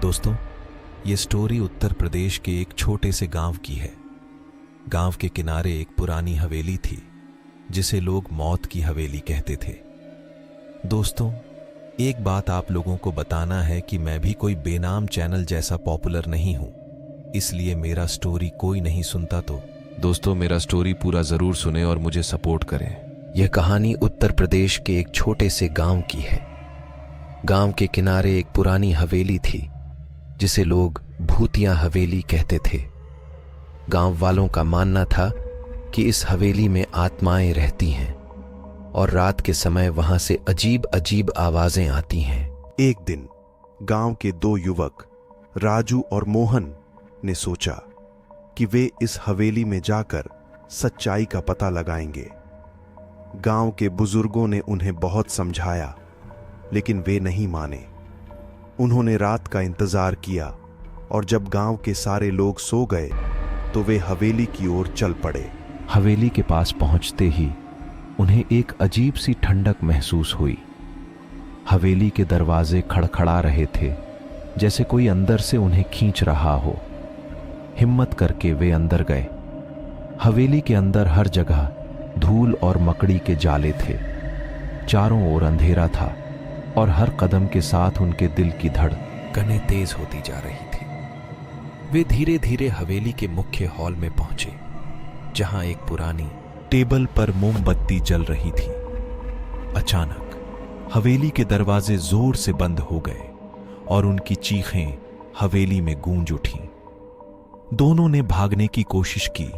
दोस्तों, ये स्टोरी उत्तर प्रदेश के एक छोटे से गांव की है। गांव के किनारे एक पुरानी हवेली थी जिसे लोग मौत की हवेली कहते थे। दोस्तों, एक बात आप लोगों को बताना है कि मैं भी कोई बेनाम चैनल जैसा पॉपुलर नहीं हूं, इसलिए मेरा स्टोरी कोई नहीं सुनता तो दोस्तों मेरा स्टोरी पूरा जरूर सुने और मुझे सपोर्ट करें। यह कहानी उत्तर प्रदेश के एक छोटे से गांव की है। गांव के किनारे एक पुरानी हवेली थी जिसे लोग भूतिया हवेली कहते थे। गांव वालों का मानना था कि इस हवेली में आत्माएं रहती हैं और रात के समय वहां से अजीब अजीब आवाजें आती हैं। एक दिन गांव के दो युवक राजू और मोहन ने सोचा कि वे इस हवेली में जाकर सच्चाई का पता लगाएंगे। गांव के बुजुर्गों ने उन्हें बहुत समझाया, लेकिन वे नहीं माने। उन्होंने रात का इंतजार किया और जब गांव के सारे लोग सो गए तो वे हवेली की ओर चल पड़े। हवेली के पास पहुंचते ही उन्हें एक अजीब सी ठंडक महसूस हुई। हवेली के दरवाजे खड़खड़ा रहे थे, जैसे कोई अंदर से उन्हें खींच रहा हो। हिम्मत करके वे अंदर गए। हवेली के अंदर हर जगह धूल और मकड़ी के जाले थे। चारों ओर अंधेरा था और हर कदम के साथ उनके दिल की धड़कनें तेज होती जा रही थी। वे धीरे धीरे हवेली के मुख्य हॉल में पहुंचे, जहां एक पुरानी टेबल पर मोमबत्ती जल रही थी। अचानक हवेली के दरवाजे जोर से बंद हो गए और उनकी चीखें हवेली में गूंज उठीं। दोनों ने भागने की कोशिश की,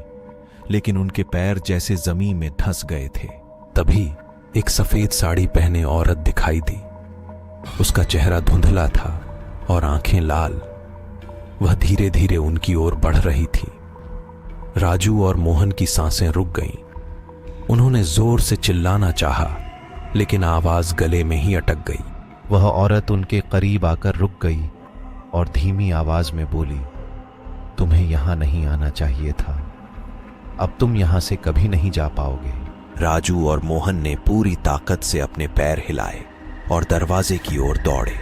लेकिन उनके पैर जैसे जमीन में धंस गए थे। तभी एक सफेद साड़ी पहने औरत दिखाई दी। उसका चेहरा धुंधला था और आंखें लाल। वह धीरे धीरे उनकी ओर बढ़ रही थी। राजू और मोहन की सांसें रुक गईं। उन्होंने जोर से चिल्लाना चाहा, लेकिन आवाज गले में ही अटक गई। वह औरत उनके करीब आकर रुक गई और धीमी आवाज में बोली, तुम्हें यहां नहीं आना चाहिए था। अब तुम यहां से कभी नहीं जा पाओगे। राजू और मोहन ने पूरी ताकत से अपने पैर हिलाए और दरवाजे की ओर दौड़े।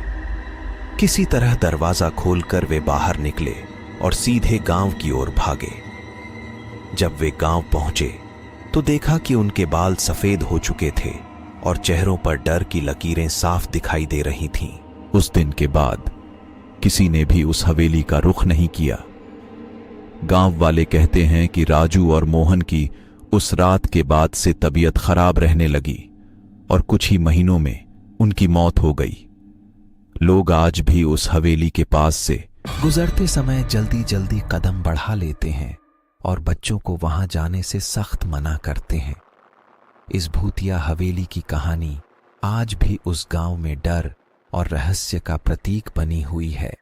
किसी तरह दरवाजा खोलकर वे बाहर निकले और सीधे गांव की ओर भागे। जब वे गांव पहुंचे तो देखा कि उनके बाल सफेद हो चुके थे और चेहरों पर डर की लकीरें साफ दिखाई दे रही थीं। उस दिन के बाद किसी ने भी उस हवेली का रुख नहीं किया। गांव वाले कहते हैं कि राजू और मोहन की उस रात के बाद से तबीयत खराब रहने लगी और कुछ ही महीनों में उनकी मौत हो गई। लोग आज भी उस हवेली के पास से गुजरते समय जल्दी जल्दी कदम बढ़ा लेते हैं और बच्चों को वहां जाने से सख्त मना करते हैं। इस भूतिया हवेली की कहानी आज भी उस गांव में डर और रहस्य का प्रतीक बनी हुई है।